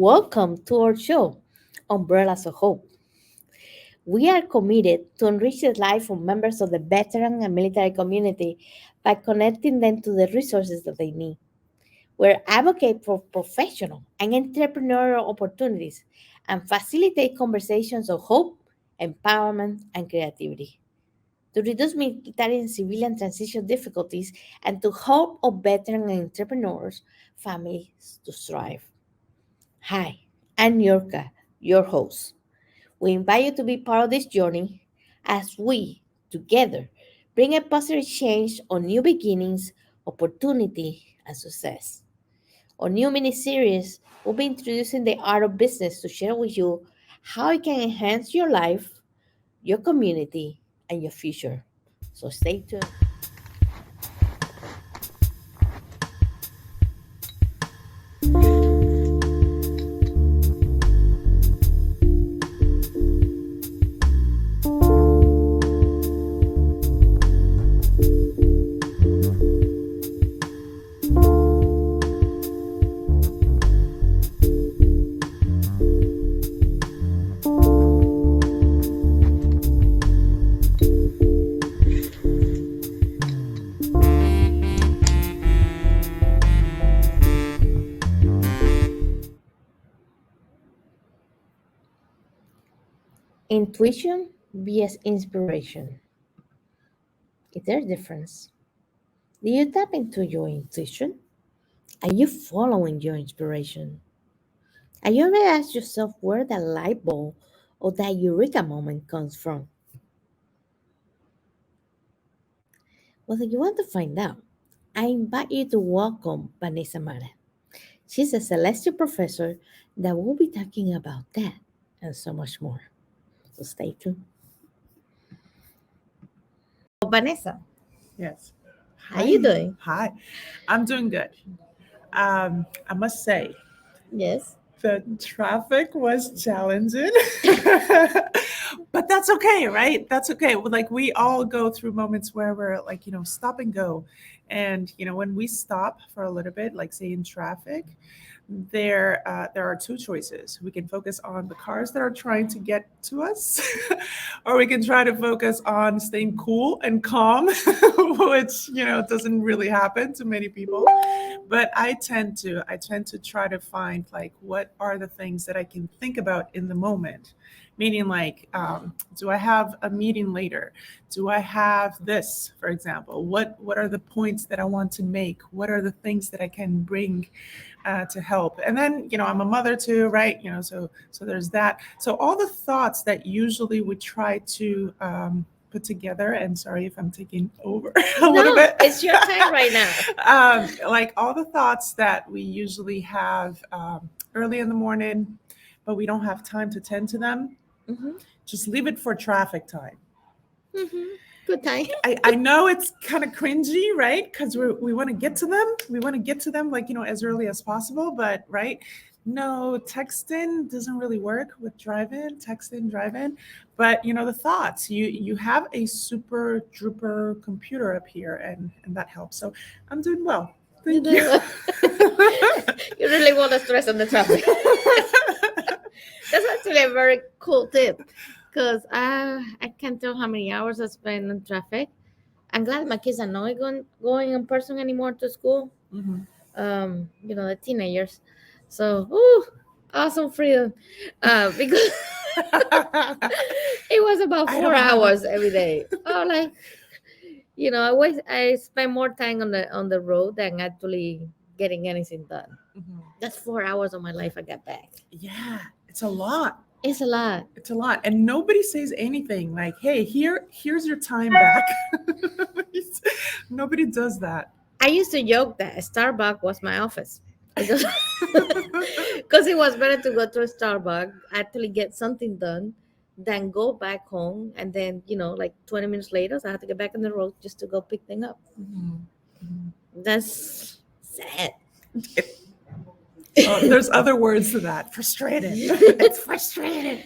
Welcome to our show, Umbrellas of Hope. We are committed to enrich the life of members of the veteran and military community by connecting them to the resources that they need. We advocate for professional and entrepreneurial opportunities and facilitate conversations of hope, empowerment, and creativity to reduce military and civilian transition difficulties and to help our veteran and entrepreneurs families to thrive. Hi, I'm Niurka, your host. We invite you to be part of this journey as we, together, bring a positive change on new beginnings, opportunity, and success. Our new mini-series will be introducing the art of business to share with you how it can enhance your life, your community, and your future. So stay tuned. Intuition vs inspiration. Is there a difference? Do you tap into your intuition? Are you following your inspiration? Have you ever asked yourself where that light bulb or that eureka moment comes from? Well, if you want to find out, I invite you to welcome Vanessa Matas. She's a celestial professor that will be talking about that and so much more. So stay tuned. Vanessa, Yes. how you Hi. doing? Hi. I'm doing good. I must say, Yes. the traffic was challenging, but that's okay, right? That's okay. Like we all go through moments where we're like, stop and go. And, when we stop for a little bit, like say in traffic, there are two choices. We can focus on the cars that are trying to get to us, or we can try to focus on staying cool and calm, which doesn't really happen to many people. But I tend to try to find like what are the things that I can think about in the moment, meaning like do I have a meeting later? Do I have this, for example? What are the points that I want to make? What are the things that I can bring to help? And then I'm a mother too, right? So there's that. So all the thoughts that usually we try to put together, and sorry if I'm taking over a little No, bit. it's your time right now. Like all the thoughts that we usually have early in the morning, but we don't have time to tend to them, Mm-hmm. just leave it for traffic time. Mm-hmm. Good time. I know it's kind of cringy, right? Because we want to get to them. We want to get to them like, as early as possible. But, right? No, texting doesn't really work with drive-in, texting, drive-in. But, the thoughts, you have a super drooper computer up here, and that helps. So I'm doing well. You Thank you. do. You really want to stress on the traffic. That's actually a very cool tip because I can't tell how many hours I spend in traffic. I'm glad my kids are not going in person anymore to school. Mhm. The teenagers. So, ooh, awesome freedom. Because it was about I four don't have it. hours every day. Oh, like I spend more time on the road than actually getting anything done. Mhm. That's 4 hours of my life I got back. Yeah, it's a lot. It's a lot. It's a lot, and nobody says anything like, "Hey, here's your time back." Nobody does that. I used to joke that Starbucks was my office because because it was better to go to a Starbucks, actually get something done, than go back home and then like 20 minutes later, so I had to get back on the road just to go pick things up. Mhm. Mhm. That's sad. Oh, there's other words to that. Frustrated. It's frustrated.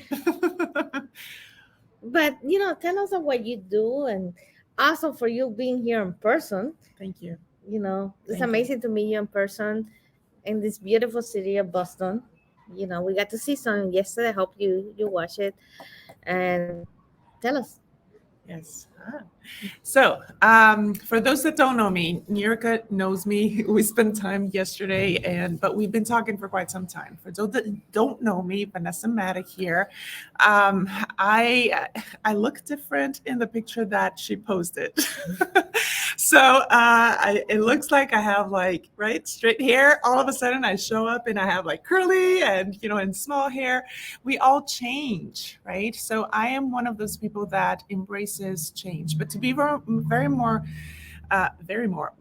But tell us of what you do, and also for you being here in person. Thank you. It's Thank you. amazing to meet you in person in this beautiful city of Boston. We got to see some yesterday. I hope you watch it and tell us. Yes. For those that don't know me, Niurka knows me. We spent time yesterday, but we've been talking for quite some time. For those that don't know me, Vanessa Matas here. Um, I I look different in the picture that she posted. It looks like I have like right straight hair. All of a sudden, I show up and I have like curly and small hair. We all change, right? So I am one of those people that embraces change. But to be very more,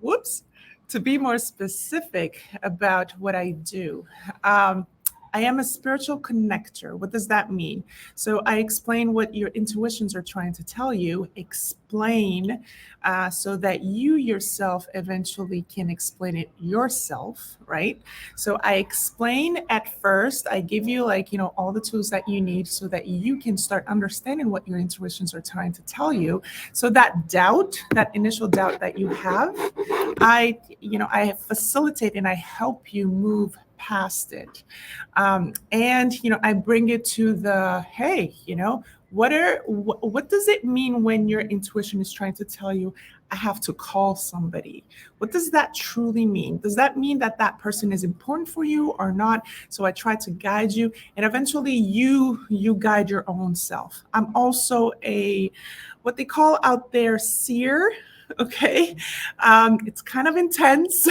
whoops, to be more specific about what I do. Um, I am a spiritual connector. What does that mean? So I explain what your intuitions are trying to tell you, explain so that you yourself eventually can explain it yourself, right? So I explain at first, I give you all the tools that you need so that you can start understanding what your intuitions are trying to tell you. So that doubt, that initial doubt that you have, I facilitate and I help you move past it. I bring it to the, hey, what does it mean when your intuition is trying to tell you I have to call somebody? What does that truly mean? Does that mean that that person is important for you or not? So I try to guide you, and eventually you guide your own self. I'm also a what they call out there seer. Okay, it's kind of intense. So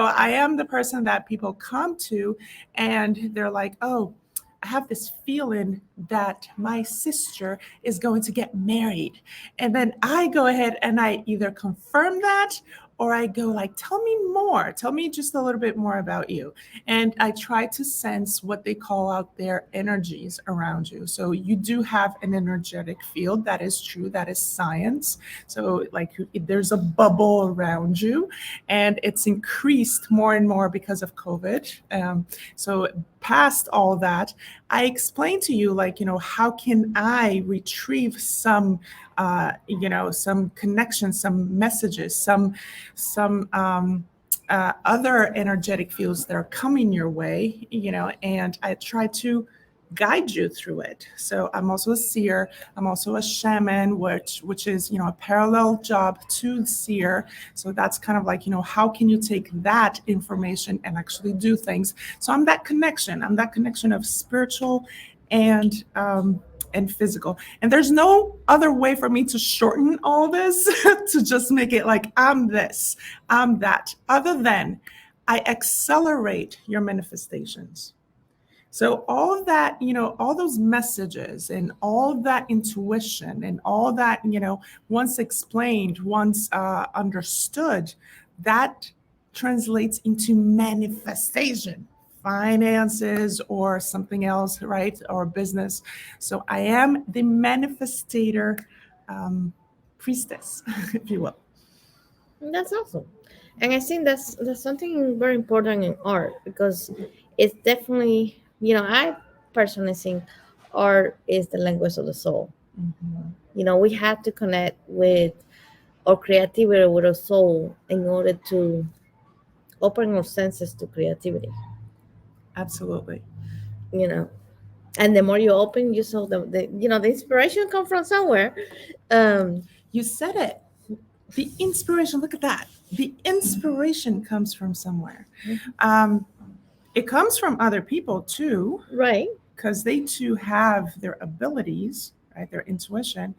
I am the person that people come to, and they're like, "Oh, I have this feeling that my sister is going to get married," and then I go ahead and I either confirm that or I go like, "Tell me more. Tell me just a little bit more about you." And I try to sense what they call out their energies around you. So you do have an energetic field. That is true. That is science. So like there's a bubble around you, and it's increased more and more because of COVID. So past all that, I explain to you how can I retrieve some connections, some messages, some other energetic fields that are coming your way, and I try to guide you through it. So I'm also a seer. I'm also a shaman, which is a parallel job to seer. So that's kind of like how can you take that information and actually do things. So I'm that connection. I'm that connection of spiritual and physical. And there's no other way for me to shorten all this to just make it like I'm this, I'm that, other than I accelerate your manifestations. So all of that, all those messages and all of that intuition and all that, once explained, once understood, that translates into manifestation, finances or something else, right? Or business. So I am the manifestator priestess, if you will. That's awesome. And I think that's something very important in art because it's definitely, I personally think art is the language of the soul. Mhm. We have to connect with our creativity with our soul in order to open our senses to creativity. Absolutely. You know, and the more you open, you saw the inspiration come from somewhere. Um, You said it. The inspiration, look at that. The inspiration comes from somewhere. Um, it comes from other people too, right. because they too have their abilities, right? Their intuition,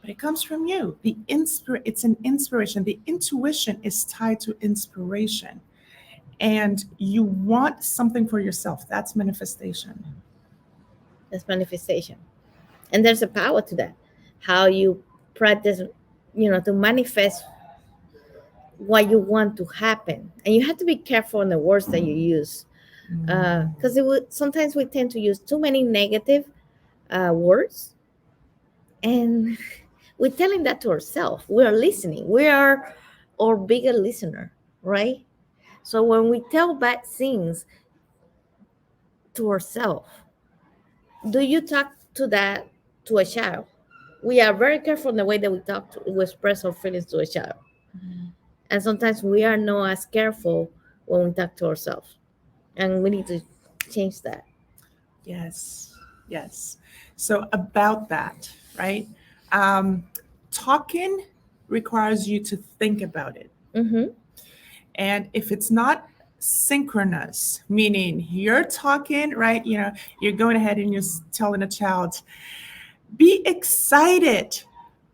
but it comes from you. It's an inspiration. The intuition is tied to inspiration. And you want something for yourself. That's manifestation. That's manifestation, and there's a power to that. How you practice, to manifest what you want to happen, and you have to be careful in the words that you use, because it would sometimes we tend to use too many negative words, and we're telling that to ourselves. We are listening. We are our bigger listener, right? So when we tell bad things to ourselves, do you talk to that to a child? We are very careful in the way that we express our feelings to a child, and sometimes we are not as careful when we talk to ourselves. and we need to change that. Yes, yes. So about that, right? Um, Talking requires you to think about it. Mm-hmm. And if it's not synchronous, meaning you're talking, right? You're going ahead and you're telling a child, be excited,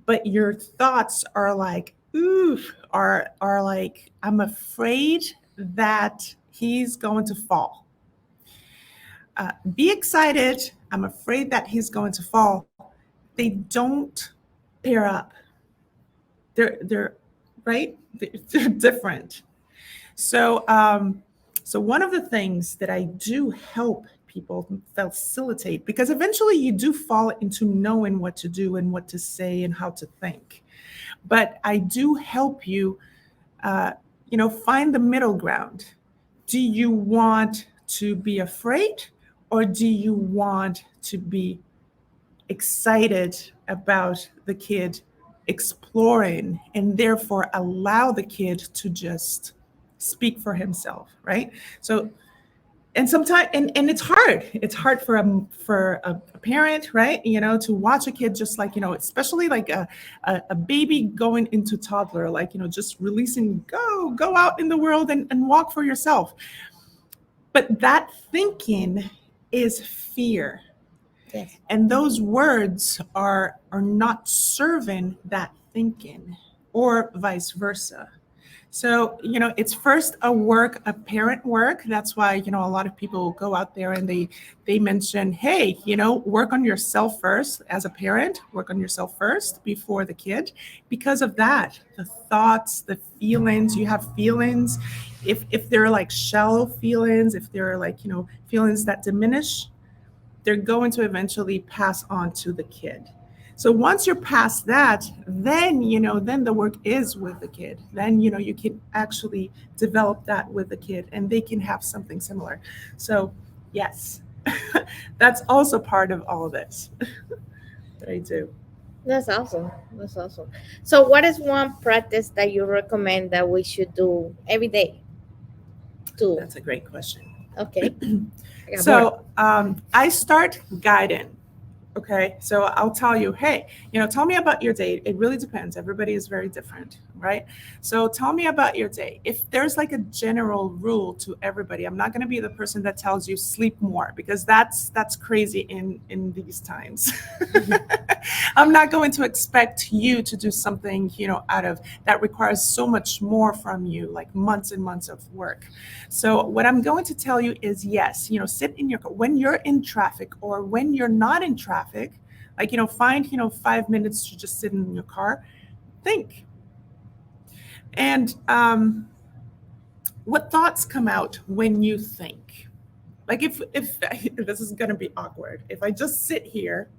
but your thoughts are like, ooh, are like, I'm afraid that he's going to fall. Be excited. I'm afraid that he's going to fall. They don't pair up. They're right. They're different. So, so one of the things that I do help people facilitate, because eventually you do fall into knowing what to do and what to say and how to think. But I do help you, uh, find the middle ground. Do you want to be afraid, or do you want to be excited about the kid exploring and therefore allow the kid to just speak for himself, right? So, and sometimes, and it's hard for a parent, right, to watch a kid just like, especially like a baby going into toddler, like, just releasing, go out in the world and walk for yourself. But that thinking is fear, Yes. and those words are not serving that thinking, or vice versa. So, it's first a parent work. That's why, a lot of people go out there and they mention, hey, work on yourself first. As a parent, work on yourself first before the kid. Because of that, the thoughts, the feelings, you have feelings. If they're like shallow feelings, if they're like, feelings that diminish, they're going to eventually pass on to the kid. So once you're past that, then, then the work is with the kid. Then, you can actually develop that with the kid and they can have something similar. So, yes, that's also part of all of this that I do. That's awesome. That's awesome. So, what is one practice that you recommend that we should do every day? To That's a great question. okay, I got more. So, I start guiding. Okay, so I'll tell you, hey, tell me about your day. It really depends. Everybody is very different, right? So tell me about your day. If there's like a general rule to everybody, I'm not going to be the person that tells you sleep more, because that's crazy in these times. I'm not going to expect you to do something, out of that requires so much more from you, like months and months of work. So what I'm going to tell you is, yes, sit in your car when you're in traffic, or when you're not in traffic, like, find, 5 minutes to just sit in your car, think. And what thoughts come out when you think? Like, if this is going to be awkward, if I just sit here,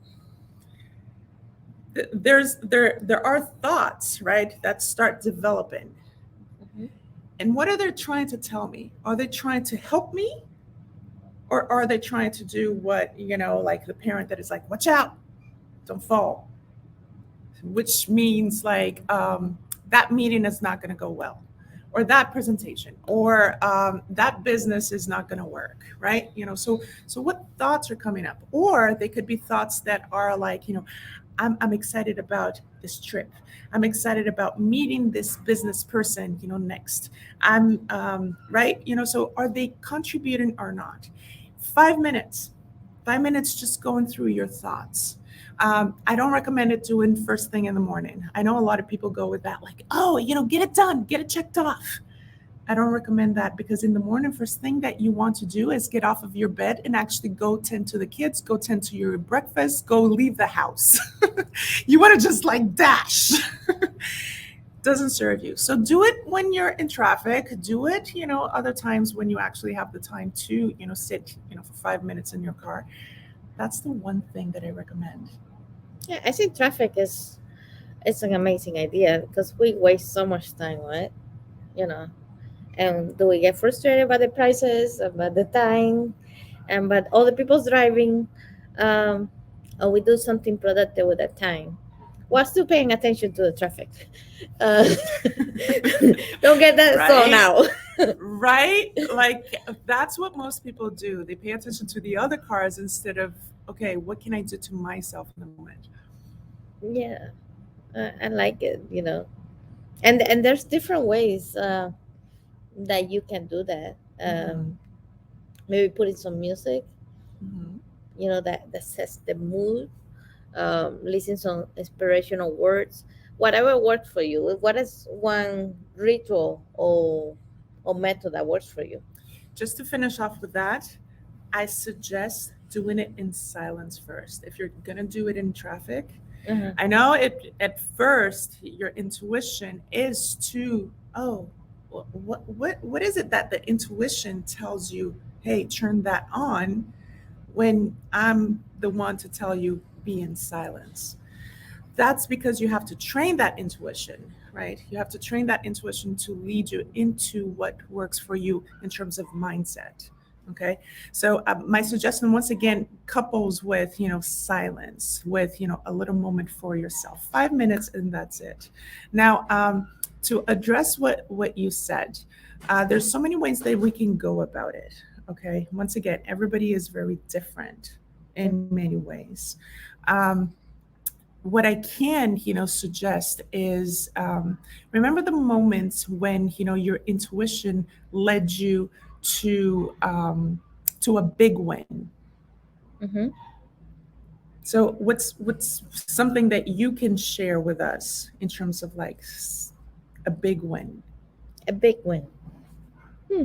there are thoughts, right, that start developing. Mhm. And what are they trying to tell me? Are they trying to help me, or are they trying to do what, like the parent that is like, watch out, don't fall, which means like, that meeting is not going to go well, or that presentation, or that business is not going to work, right? So what thoughts are coming up? Or they could be thoughts that are like, I'm excited about this trip. I'm excited about meeting this business person, next. I'm right. So are they contributing or not? 5 minutes, 5 minutes, just going through your thoughts. I don't recommend it doing first thing in the morning. I know a lot of people go with that, like, oh, get it done, get it checked off. I don't recommend that, because in the morning, first thing that you want to do is get off of your bed and actually go tend to the kids, go tend to your breakfast, go leave the house. You want to just like dash. Doesn't serve you. So do it when you're in traffic. Do it, other times when you actually have the time to, sit, for 5 minutes in your car. That's the one thing that I recommend. Yeah, I think traffic is it's an amazing idea because we waste so much time on it, you know. And do we get frustrated by the prices, about the time, and but other people's driving, um, or we do something productive with that time while still paying attention to the traffic. Uh, don't get that so Right? now. Right? Like that's what most people do. They pay attention to the other cards instead of, okay, what can I do to myself in the moment? Yeah, I like it, and there's different ways that you can do that. Mm-hmm. Maybe put in some music, Mm-hmm. that sets the mood. Listen some inspirational words, whatever works for you. What is one ritual or method that works for you? Just to finish off with that, I suggest doing it in silence first. If you're gonna do it in traffic, Uh-huh. I know it at first your intuition is to, oh, what is it that the intuition tells you, hey, turn that on, when I'm the one to tell you be in silence. That's because you have to train that intuition, right? You have to train that intuition to lead you into what works for you in terms of mindset. Okay, so my suggestion once again couples with silence, with a little moment for yourself, 5 minutes, and that's it. Now, to address what you said, there's so many ways that we can go about it. Okay, once again, everybody is very different in many ways. Um, what I can, suggest is, remember the moments when your intuition led you to a big win. Mm-hmm. So what's something that you can share with us in terms of like a big win, A big win. Hmm.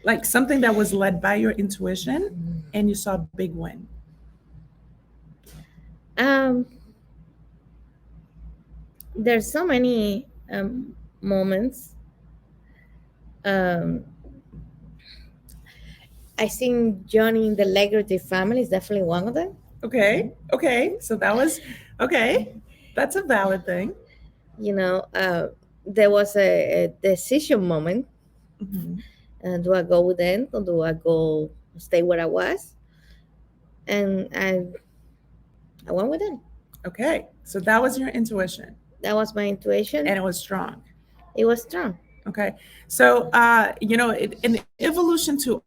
like something that was led by your intuition and you saw a big win. um there's so many moments. um I think joining the Legacy family is definitely one of them. Okay, so that was okay. That's a valid thing. you know uh there was a decision moment. Hmm. Do I go with them, or do I go stay where I was? And I went with them. Okay, so that was your intuition, That was my intuition. and it was strong. It was strong. Okay, so an evolution to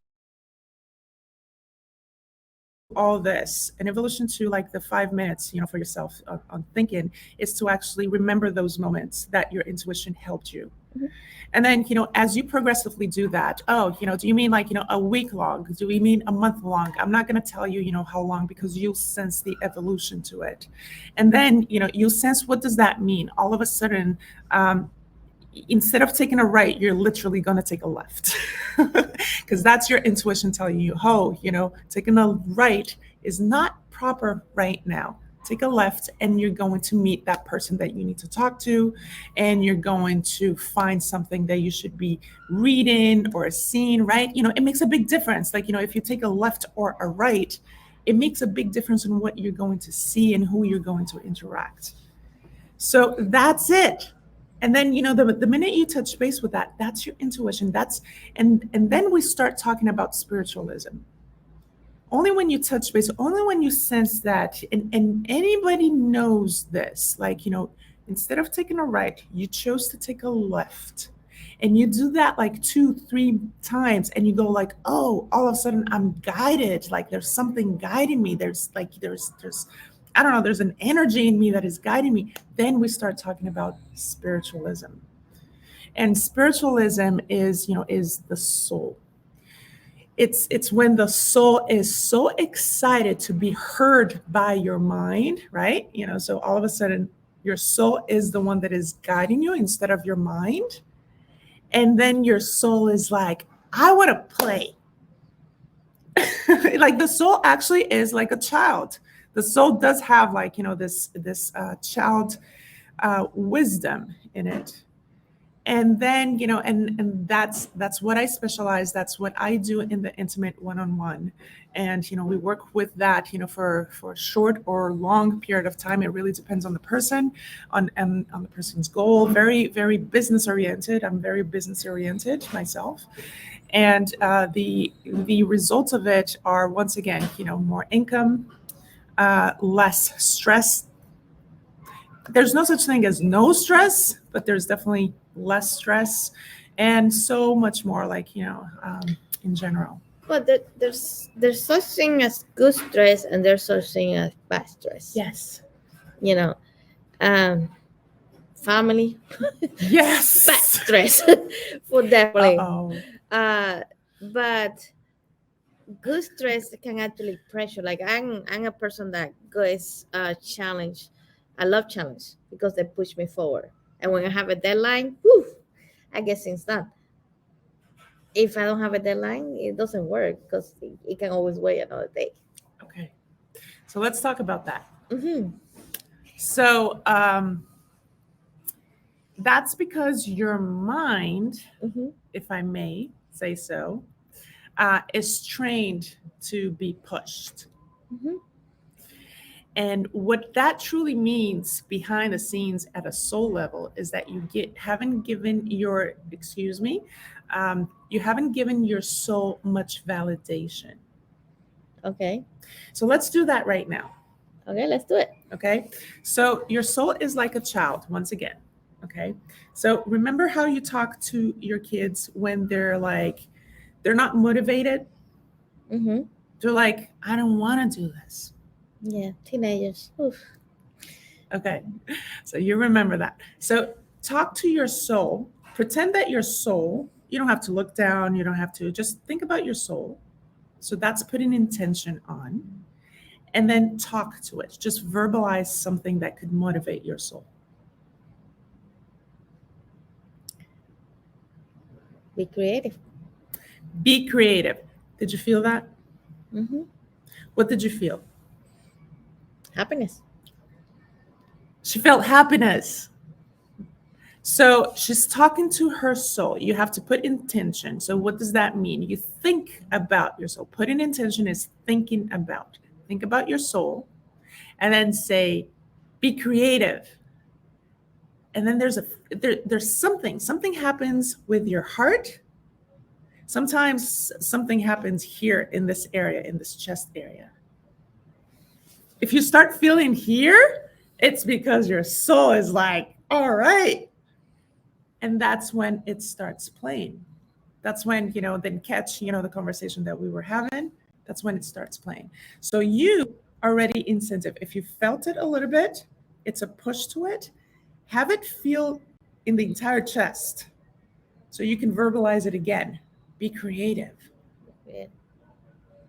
all this, an evolution to like the 5 minutes, for yourself on thinking, is to actually remember those moments that your intuition helped you. And then, as you progressively do that, oh, do you mean like, a week long? Do we mean a month long? I'm not going to tell you, how long, because you'll sense the evolution to it. And then, you sense, what does that mean? All of a sudden, instead of taking a right, you're literally going to take a left. Because that's your intuition telling you, oh, taking a right is not proper right now. Take a left, and you're going to meet that person that you need to talk to, and you're going to find something that you should be reading or seeing, right? It makes a big difference. Like, if you take a left or a right, it makes a big difference in what you're going to see and who you're going to interact. So that's it. And then, the minute you touch base with that, that's your intuition. And then we start talking about spiritualism. Only when you touch base, only when you sense that, and anybody knows this, like, instead of taking a right, you chose to take a left. And you do that like 2 3 times, and you go like, oh, all of a sudden I'm guided. Like there's something guiding me. There's I don't know, there's an energy in me that is guiding me. Then we start talking about spiritualism. And spiritualism is the soul. It's when the soul is so excited to be heard by your mind, right? So all of a sudden your soul is the one that is guiding you instead of your mind. And then your soul is like, I want to play. Like the soul actually is like a child. The soul does have like, this child wisdom in it. And then, and that's what I specialize, that's what I do in the intimate one-on-one. And we work with that, for a short or long period of time. It really depends on the person, on the person's goal. Very, very business oriented. I'm very business oriented myself. And the results of it are, once again, more income, less stress. There's no such thing as no stress, but there's definitely less stress. and so much more, like, in general. But there's such thing as good stress, and there's such thing as bad stress. Yes. You know, um, family bad Yes. stress for definitely. Uh-oh. But good stress can actually pressure. Like I'm a person that goes challenge. I love challenge because they push me forward. And when I have a deadline, whew, I get things done. If I don't have a deadline, it doesn't work because it can always wait another day. Okay. So let's talk about that. Mm-hmm. So that's because your mind, Mm-hmm. if I may say so, is trained to be pushed. Mm-hmm. And what that truly means behind the scenes at a soul level is that haven't given your, excuse me, you haven't given your soul much validation. Okay. So let's do that right now. Okay, let's do it. Okay. So your soul is like a child, once again. Okay. So remember how you talk to your kids when they're not motivated? Mm-hmm. They're like, I don't want to do this. Yeah, teenagers. Oof. Okay. So you remember that. So talk to your soul. Pretend that your soul, you don't have to look down, you don't have to, just think about your soul. So that's putting intention on. And then talk to it. Just verbalize something that could motivate your soul. Be creative. Be creative. Did you feel that? Mm-hmm. What did you feel? Happiness. She felt happiness. So she's talking to her soul. You have to put intention. So what does that mean? You think about your soul. Putting intention is thinking about. Think about your soul and then say, be creative. And then there's something happens with your heart. Sometimes something happens here in this area, in this chest area. If you start feeling here, it's because your soul is like, all right. And that's when it starts playing. That's when, then catch, the conversation that we were having. That's when it starts playing. So you already incentive. If you felt it a little bit, it's a push to it. Have it feel in the entire chest so you can verbalize it again. Be creative. Yeah.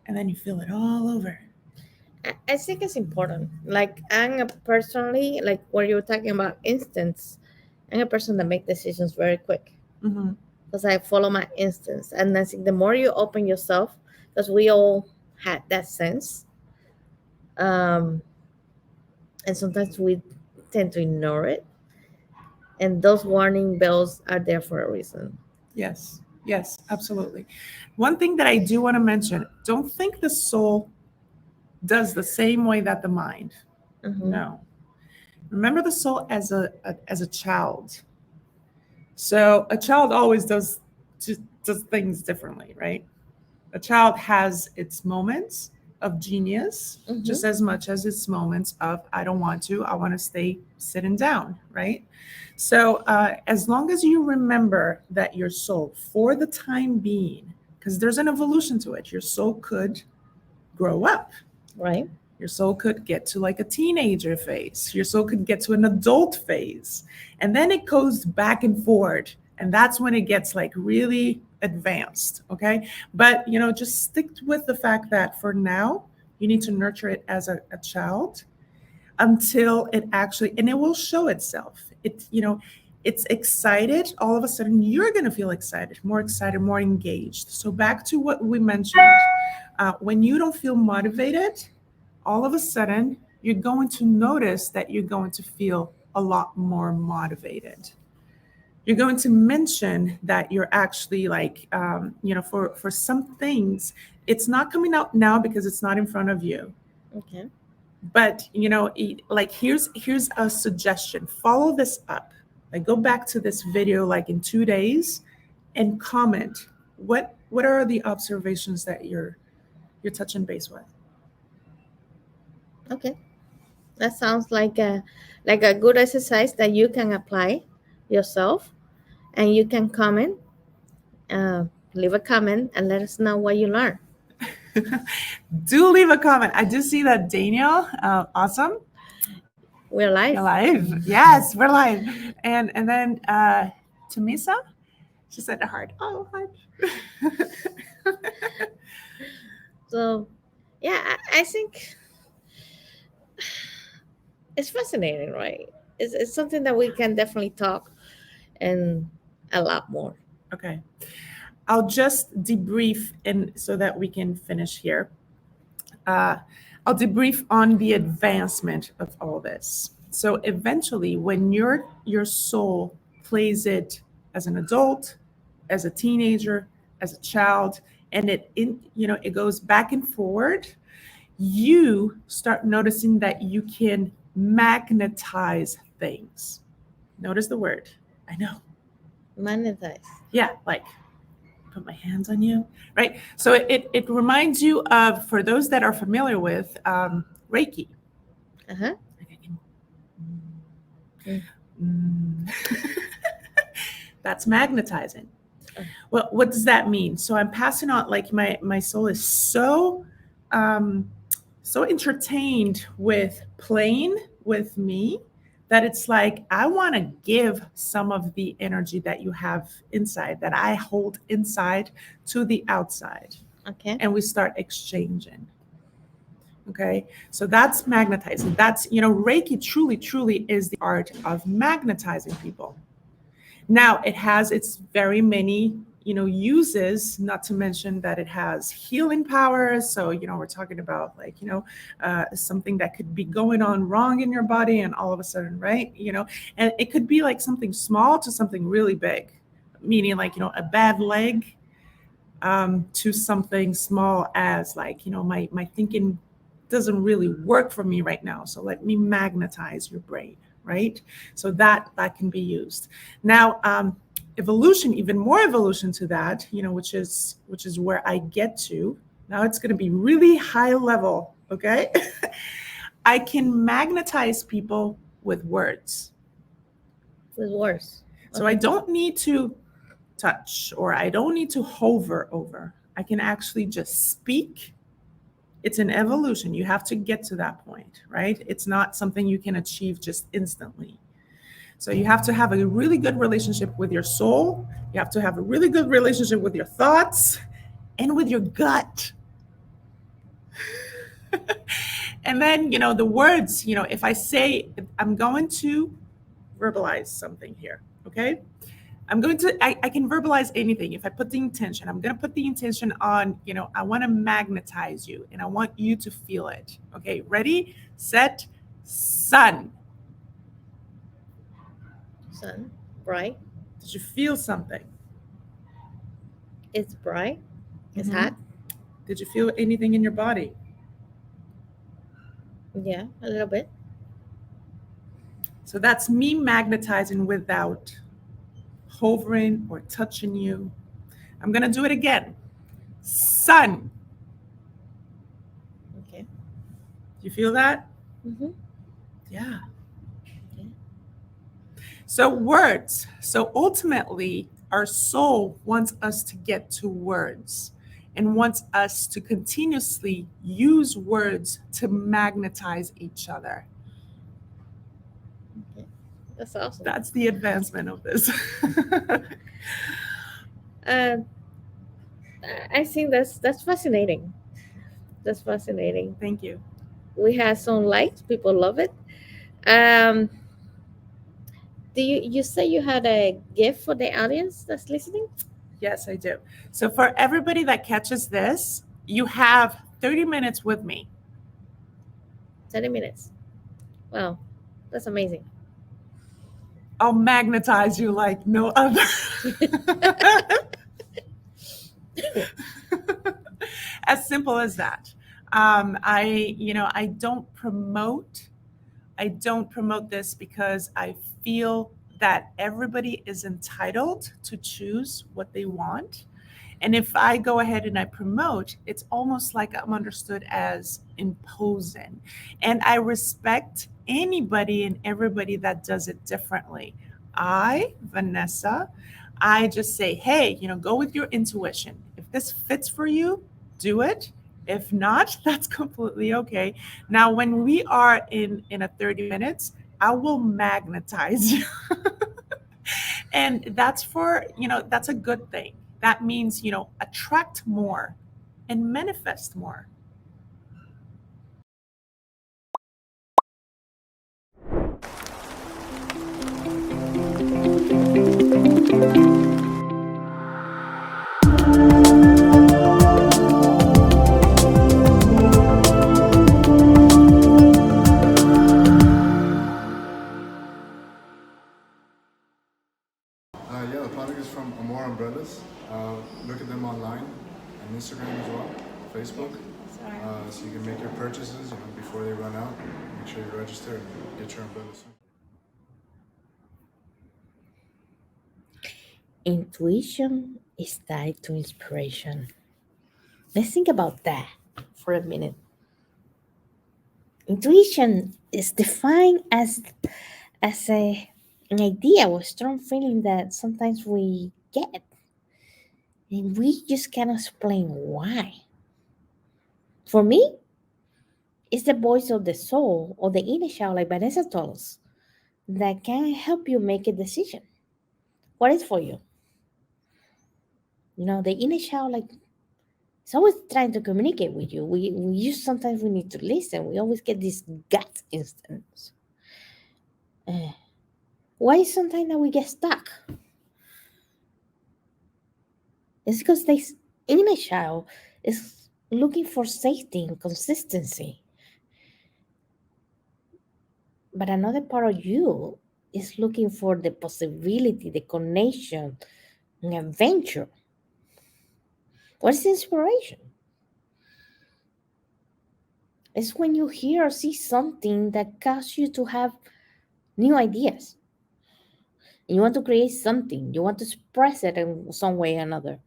And then you feel it all over. I think it's important. Like I'm a personally, like what you were talking about instance, I'm a person that make decisions very quick Mm-hmm. because I follow my instincts. And I think the more you open yourself, because we all had that sense, um, and sometimes we tend to ignore it. And those warning bells are there for a reason. Yes, yes, absolutely. One thing that I do want to mention, don't think the soul does the same way that the mind. Mm-hmm. No. Remember the soul as a child. So a child always does things differently, right? A child has its moments of genius Mm-hmm. just as much as its moments of I don't want to, I want to stay sitting down, right? So as long as you remember that your soul, for the time being, because there's an evolution to it, your soul could grow up. Right. Your soul could get to like a teenager phase. Your soul could get to an adult phase. And then it goes back and forward. And that's when it gets like really advanced. Okay. But, just stick with the fact that for now, you need to nurture it as a child until it actually, and it will show itself. It's excited. All of a sudden, you're going to feel excited, more engaged. So back to what we mentioned. When you don't feel motivated, all of a sudden you're going to notice that you're going to feel a lot more motivated. You're going to mention that you're actually like, for some things, it's not coming out now because it's not in front of you. Okay. But like here's a suggestion. Follow this up. Like go back to this video like in 2 days and comment what are the observations that you're touching base with. Okay. That sounds like a good exercise that you can apply yourself and you can comment. Leave a comment and let us know what you learned. Do leave a comment. I do see that Daniel, awesome. We're live. You're live. Yes, we're live. And then Tamisa, she said a heart. Oh, heart. So, yeah, I think it's fascinating, right? It's something that we can definitely talk and a lot more. Okay. I'll just debrief and so that we can finish here. Uh, I'll debrief on the advancement of all this. So eventually, when your soul plays it as an adult, as a teenager, as a child, and it goes back and forward, you start noticing that you can magnetize things. Notice the word. I know. Monetize. Yeah, like put my hands on you, right? So it reminds you of, for those that are familiar with Reiki. Uh-huh. Like I can, Mm. mm. That's magnetizing. Oh. Well, what does that mean? So I'm passing on, like my soul is um, so entertained with playing with me that it's like I want to give some of the energy that you have inside, that I hold inside, to the outside, Okay. and we start exchanging. Okay, so that's magnetizing. That's, Reiki truly is the art of magnetizing people. Now, it has its very many, uses, not to mention that it has healing powers. So, we're talking about, like, something that could be going on wrong in your body, and all of a sudden, right? And it could be like something small to something really big, meaning like, a bad leg, to something small as like, my thinking doesn't really work for me right now. So let me magnetize your brain, right? So that can be used. Now, evolution, even more evolution to that, which is where I get to. Now it's going to be really high level, okay? I can magnetize people with words. With words. So I Okay. don't need to touch, or I don't need to hover over. I can actually just speak. It's an evolution. You have to get to that point, right? It's not something you can achieve just instantly. So you have to have a really good relationship with your soul. You have to have a really good relationship with your thoughts and with your gut. And then, the words, if I say, I'm going to verbalize something here, okay? I can verbalize anything. If I put the intention, I'm going to put the intention on, I want to magnetize you and I want you to feel it. Okay, ready, set, sun. Sun. Bright. Did you feel something? It's bright. It's Mm-hmm. hot. Did you feel anything in your body? Yeah, a little bit. So that's me magnetizing without hovering or touching you. I'm going to do it again. Sun. Okay. Do you feel that? Mm-hmm. Yeah. Yeah. So, words. So, ultimately, our soul wants us to get to words and wants us to continuously use words to magnetize each other. Okay. That's awesome. That's the advancement of this. Uh, I think that's fascinating. That's fascinating. Thank you. We have some likes. People love it. Um, do you say you had a gift for the audience that's listening? Yes, I do. So, for everybody that catches this, you have 30 minutes with me. 30 minutes. Wow, that's amazing. I'll magnetize you like no other. As simple as that. I don't promote this because I feel that everybody is entitled to choose what they want. And if I go ahead and I promote, it's almost like I'm understood as imposing. And I respect anybody and everybody that does it differently. I, Vanessa, I just say, hey, go with your intuition. If this fits for you, do it. If not, that's completely okay. Now, when we are in a 30 minutes, I will magnetize you. And that's a good thing. That means, attract more and manifest more. Yeah, the product is from Amor Umbrellas. Look at them online and Instagram as well, Facebook. So you can make your purchases, before they run out. Make sure you register and get your umbrella soon. Intuition is tied to inspiration. Let's think about that for a minute. Intuition is defined as an idea or strong feeling that sometimes we get, and we just can't explain why. For me, it's the voice of the soul or the inner child, like Vanessa told us, that can help you make a decision. What is for you? The inner child, like, it's always trying to communicate with you. We just sometimes we need to listen. We always get these gut instincts. Uh, why is sometimes that we get stuck? It's because this inner child is looking for safety and consistency. But another part of you is looking for the possibility, the connection, an adventure. What's inspiration? It's when you hear or see something that causes you to have new ideas. You want to create something, you want to express it in some way or another.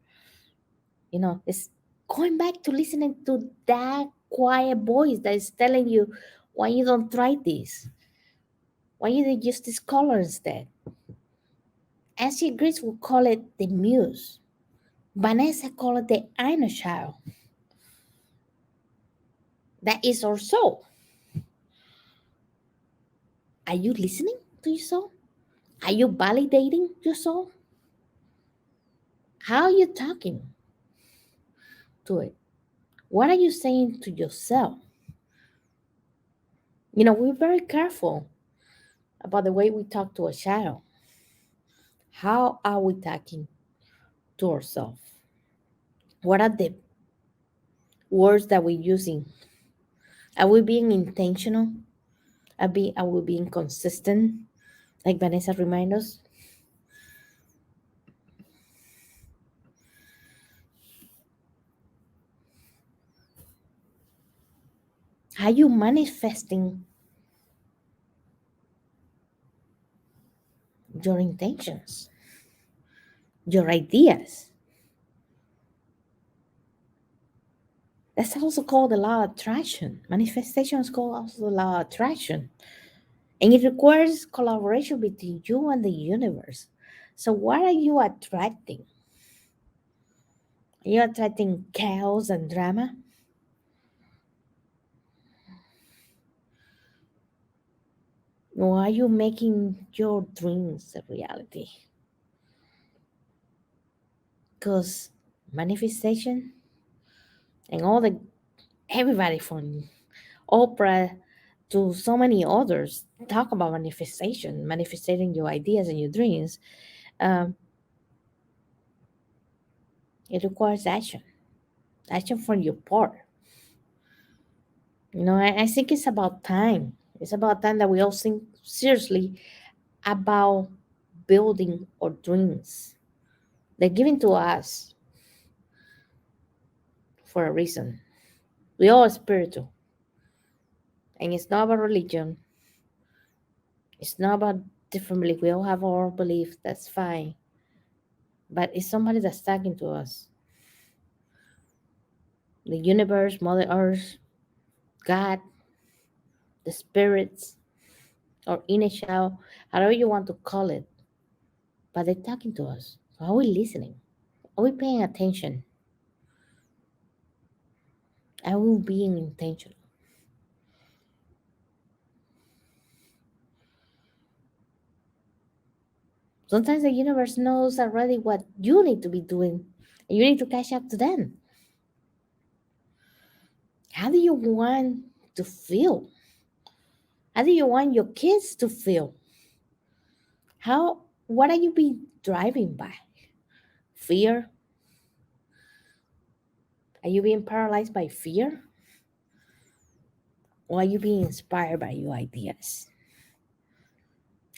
It's going back to listening to that quiet voice that is telling you why you don't try this, why you did use this color instead. Ancient Greeks would call it the muse. Vanessa called it the inner child. That is our soul. Are you listening to your soul? Are you validating your soul? How are you talking to it? What are you saying to yourself? We're very careful about the way we talk to a child. How are we talking to ourselves? What are the words that we're using? Are we being intentional? Are we being consistent? Like Vanessa reminds us, are you manifesting your intentions, your ideas? That's also called the law of attraction. Manifestation is called also the law of attraction. And it requires collaboration between you and the universe. So, what are you attracting? Are you attracting chaos and drama? Or are you making your dreams a reality? Because manifestation and everybody from Oprah to so many others talk about manifestation, manifesting your ideas and your dreams. Um, it requires action from your part. I think it's about time. It's about time that we all think seriously about building our dreams. They're given to us for a reason. We all are spiritual, and it's not about religion. It's not about different belief. We all have our belief. That's fine. But it's somebody that's talking to us. The universe, Mother Earth, God, the spirits, or inner child, however you want to call it. But they're talking to us. Are we listening? Are we paying attention? Are we being intentional? Sometimes the universe knows already what you need to be doing, and you need to catch up to them. How do you want to feel? How do you want your kids to feel? What are you being driven by? Fear? Are you being paralyzed by fear? Or are you being inspired by your ideas?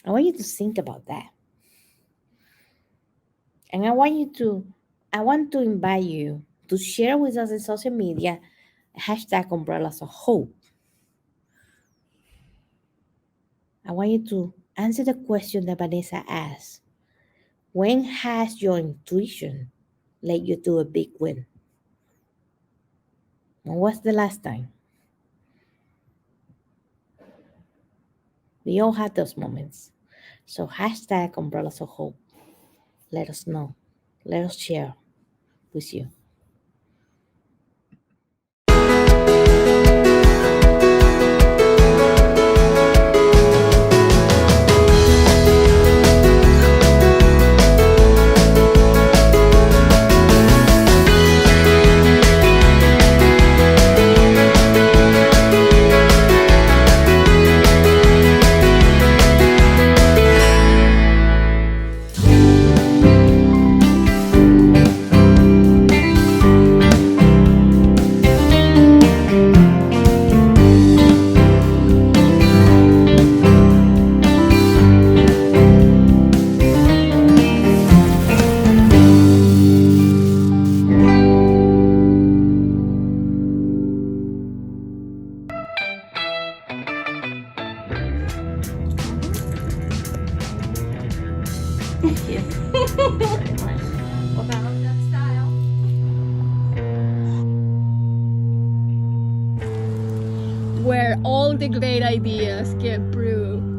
I want you to think about that. And I want to invite you to share with us in social media hashtag umbrellas of hope. I want you to answer the question that Vanessa asked. When has your intuition led you to a big win? When was the last time? We all have those moments. So hashtag umbrellas of hope. Let us know. Let us share with you. Where all the great ideas get brewed.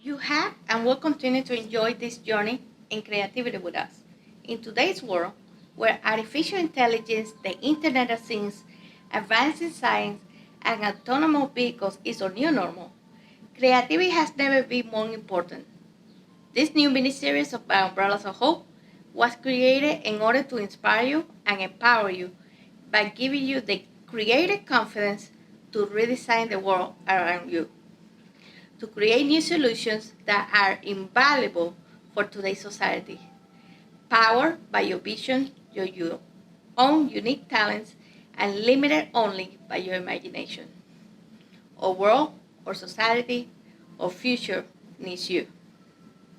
You have and will continue to enjoy this journey in creativity with us. In today's world, where artificial intelligence, the Internet of Things, advancing science, and autonomous vehicles is our new normal, creativity has never been more important. This new miniseries of Umbrellas of Hope was created in order to inspire you and empower you by giving you the creative confidence to redesign the world around you, to create new solutions that are invaluable for today's society, powered by your vision, your own unique talents, and limited only by your imagination. Our world, our society, our future needs you.